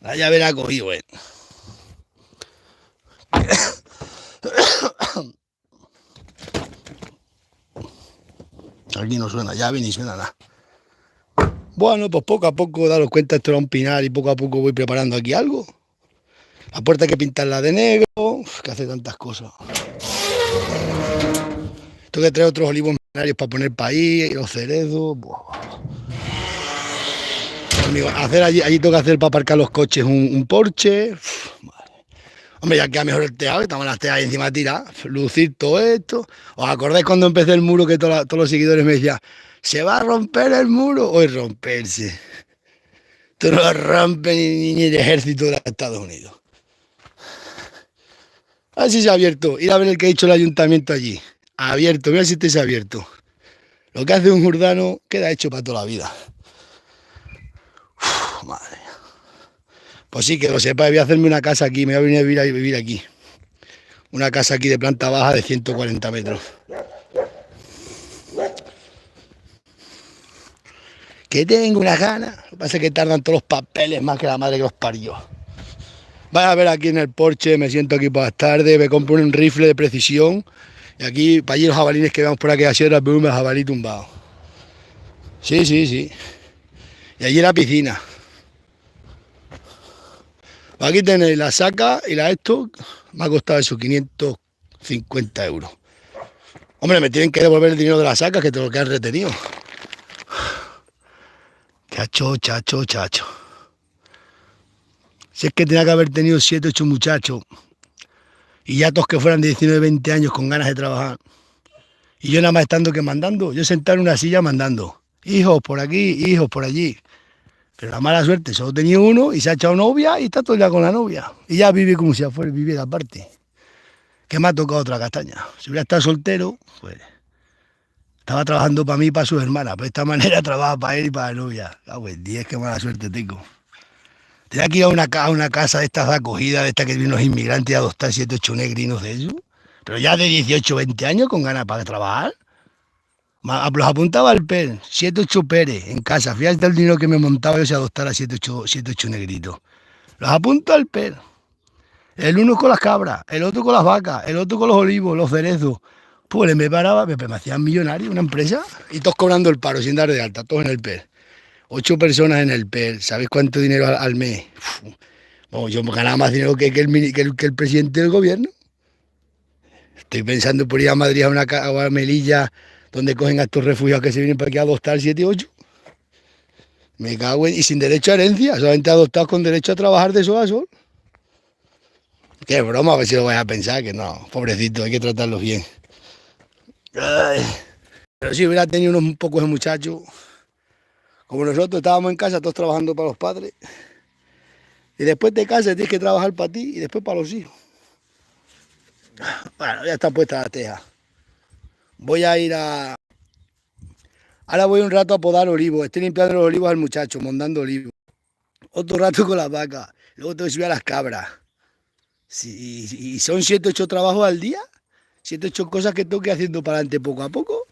Speaker 3: La llave la ha cogido, Aquí no suena llave ni suena nada. Bueno, pues poco a poco daros cuenta, esto era un pinar y poco a poco voy preparando aquí algo. La puerta hay que pintarla de negro, que hace tantas cosas. Tengo que traer otros olivos milenarios para poner para ahí, los cerezos. Amigo, allí tengo que hacer para aparcar los coches un porche. Hombre, ya queda mejor el tejado, que estamos las tejas ahí encima tiradas, lucir todo esto. ¿Os acordáis cuando empecé el muro que todos los seguidores me decían, se va a romper el muro? Hoy romperse. Esto no lo rompe ni el ejército de los Estados Unidos. A ver si se ha abierto. Ir a ver el que ha hecho el ayuntamiento allí. Abierto, mira si este se ha abierto. Lo que hace un jordano queda hecho para toda la vida. Uf, madre. Pues sí, que lo sepáis, voy a hacerme una casa aquí, me voy a venir a vivir aquí. Una casa aquí de planta baja de 140 metros. Que tengo una gana. Lo que pasa es que tardan todos los papeles más que la madre que los parió. Vais a ver aquí en el porche, me siento aquí por las tardes, me compro un rifle de precisión. Y aquí, para allí los jabalines que vemos por aquella sierra, veo un jabalí tumbado. Sí. Y allí la piscina. Aquí tenéis la saca y la esto, me ha costado eso, 550 euros. Hombre, me tienen que devolver el dinero de la saca, que te lo que han retenido. Chacho. Si es que tenía que haber tenido 7, 8 muchachos, y ya todos que fueran de 19, 20 años con ganas de trabajar. Y yo nada más estando que mandando, yo sentado en una silla mandando. Hijos por aquí, hijos por allí. Pero la mala suerte, solo tenía uno y se ha echado novia y está todo el día con la novia. Y ya vive como si fuera viviera aparte. Que me ha tocado otra castaña. Si hubiera estado soltero, pues estaba trabajando para mí y para sus hermanas. Pero de esta manera trabaja para él y para la novia. Ah, pues 10, qué mala suerte tengo. Tenía que ir a una casa de estas de acogida, de estas que vienen los inmigrantes y adoptar 7, 8 negrinos de ellos. Pero ya de 18, 20 años con ganas para trabajar. Los apuntaba al PER, 7, 8 Pérez en casa. Fíjate el dinero que me montaba yo si adoptara 7, 8 negritos. Los apunto al PER. El uno con las cabras, el otro con las vacas, el otro con los olivos, los cerezos. Pues me paraba, me hacían millonario una empresa y todos cobrando el paro sin dar de alta, todos en el PER. 8 personas en el PER. ¿Sabéis cuánto dinero al mes? Bueno, yo ganaba más dinero que el presidente del gobierno. Estoy pensando por ir a Madrid o a Melilla, donde cogen a estos refugiados que se vienen para aquí a adoptar 7 y 8. Me cago en... Y sin derecho a herencia, solamente adoptados con derecho a trabajar de sol a sol. Qué broma, a ver si lo vais a pensar, que no, pobrecito, hay que tratarlos bien. Ay. Pero si hubiera tenido unos pocos de muchachos, como nosotros estábamos en casa, todos trabajando para los padres, y después de casa tienes que trabajar para ti y después para los hijos. Bueno, ya está puesta la teja. Voy a ir a... Ahora voy un rato a podar olivos. Estoy limpiando los olivos al muchacho, mondando olivos. Otro rato con las vacas. Luego tengo que subir a las cabras. Y son 7, 8 trabajos al día. 7, 8 cosas que tengo que ir haciendo para adelante poco a poco.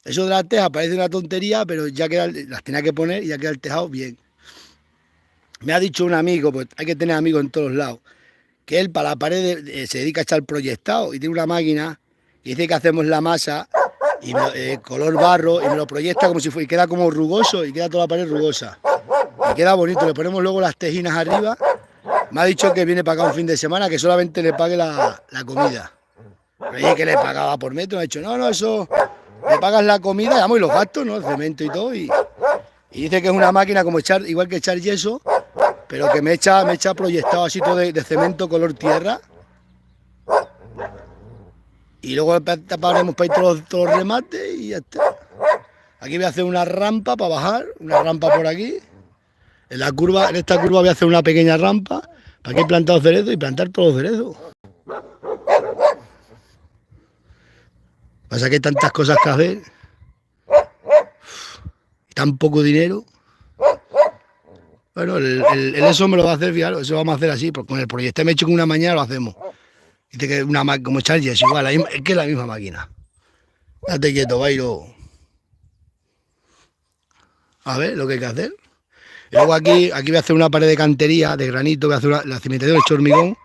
Speaker 3: Eso de las tejas parece una tontería, pero ya queda, las tenía que poner y ya queda el tejado bien. Me ha dicho un amigo, pues hay que tener amigos en todos lados, que él para la pared se dedica a echar proyectado y tiene una máquina y dice que hacemos la masa y color barro y me lo proyecta como si fuera y queda como rugoso y queda toda la pared rugosa. Y queda bonito, le ponemos luego las tejinas arriba. Me ha dicho que viene para acá un fin de semana, que solamente le pague la comida. Le dije que le pagaba por metro, me ha dicho, no, eso, le pagas la comida, y los gastos, ¿no? El cemento y todo. Y dice que es una máquina como echar, igual que echar yeso, pero que me echa proyectado así todo de cemento color tierra. Y luego taparemos para ir todos los remates y ya está. Aquí voy a hacer una rampa para bajar, una rampa por aquí. En esta curva voy a hacer una pequeña rampa para que he plantado cerezos y plantar todos los cerezos. Pasa que hay tantas cosas que hacer y tan poco dinero. Bueno, eso me lo va a hacer, fijaros, eso vamos a hacer así, con el proyecto me he hecho que una mañana lo hacemos. Dice que como echar yeso, igual, es que es la misma máquina. Date quieto, Bairo. A ver lo que hay que hacer. Y luego aquí voy a hacer una pared de cantería, de granito, voy a hacer la cimentación hecho hormigón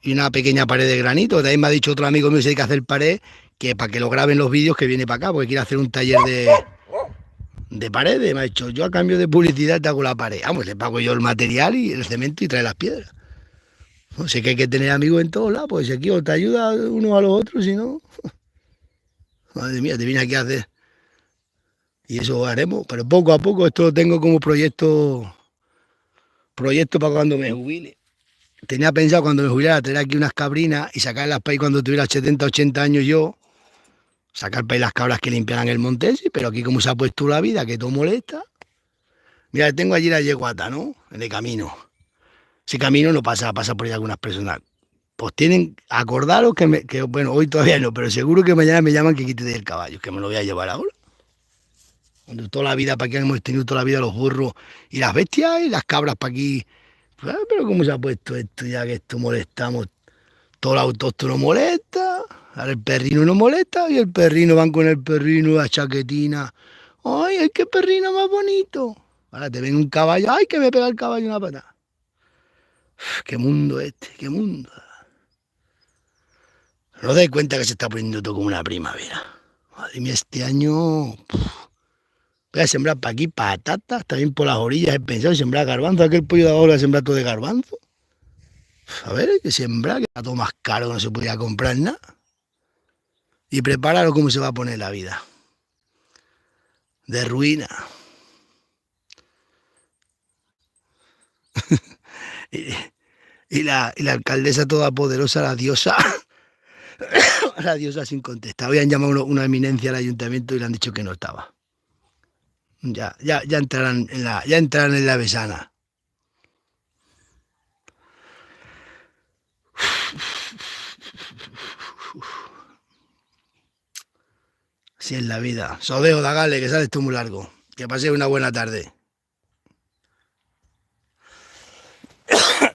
Speaker 3: y una pequeña pared de granito. También me ha dicho otro amigo mío que hay que hacer pared, que para que lo graben los vídeos que viene para acá, porque quiere hacer un taller de paredes. Me ha dicho, yo a cambio de publicidad te hago la pared. Vamos, le pago yo el material y el cemento y trae las piedras. No sé que hay que tener amigos en todos lados, pues aquí o te ayuda uno a los otros, si no... Madre mía, te vine aquí a hacer... Y eso haremos, pero poco a poco esto lo tengo como proyecto para cuando me jubile. Tenía pensado cuando me jubilara tener aquí unas cabrinas y sacarlas para ahí cuando tuviera 70, 80 años yo, sacar para ahí las cabras que limpiaran el monte, pero aquí como se ha puesto la vida, que todo molesta. Mira, tengo allí la yeguata, ¿no? De camino. Ese camino no pasa por ahí algunas personas. Pues tienen, acordaros que bueno, hoy todavía no, pero seguro que mañana me llaman que quite del caballo, que me lo voy a llevar ahora. Cuando toda la vida, para aquí hemos tenido toda la vida los burros y las bestias y las cabras para aquí. Pero cómo se ha puesto esto ya que esto molestamos. Todo el autóctono molesta, ahora el perrino no molesta y el perrino van con el perrino, la chaquetina. ¡Ay, es que perrino más bonito! Ahora te ven un caballo, ¡ay, que me pega el caballo una patada! ¡Qué mundo este, qué mundo! No te das cuenta que se está poniendo todo como una primavera. Madre mía, este año... Voy a sembrar para aquí patatas, también por las orillas he pensado en sembrar garbanzo. Aquel pollo de ahora sembrar todo de garbanzo. A ver, hay que sembrar, que está todo más caro, no se podía comprar nada. Y prepararlo cómo se va a poner la vida. De ruina. y la alcaldesa todopoderosa, la diosa, la diosa sin contestar. Habían llamado una eminencia al ayuntamiento y le han dicho que no estaba. Ya entrarán en la besana. Así es la vida. Os dejo, Dagale, que sale esto muy largo. Que paséis una buena tarde.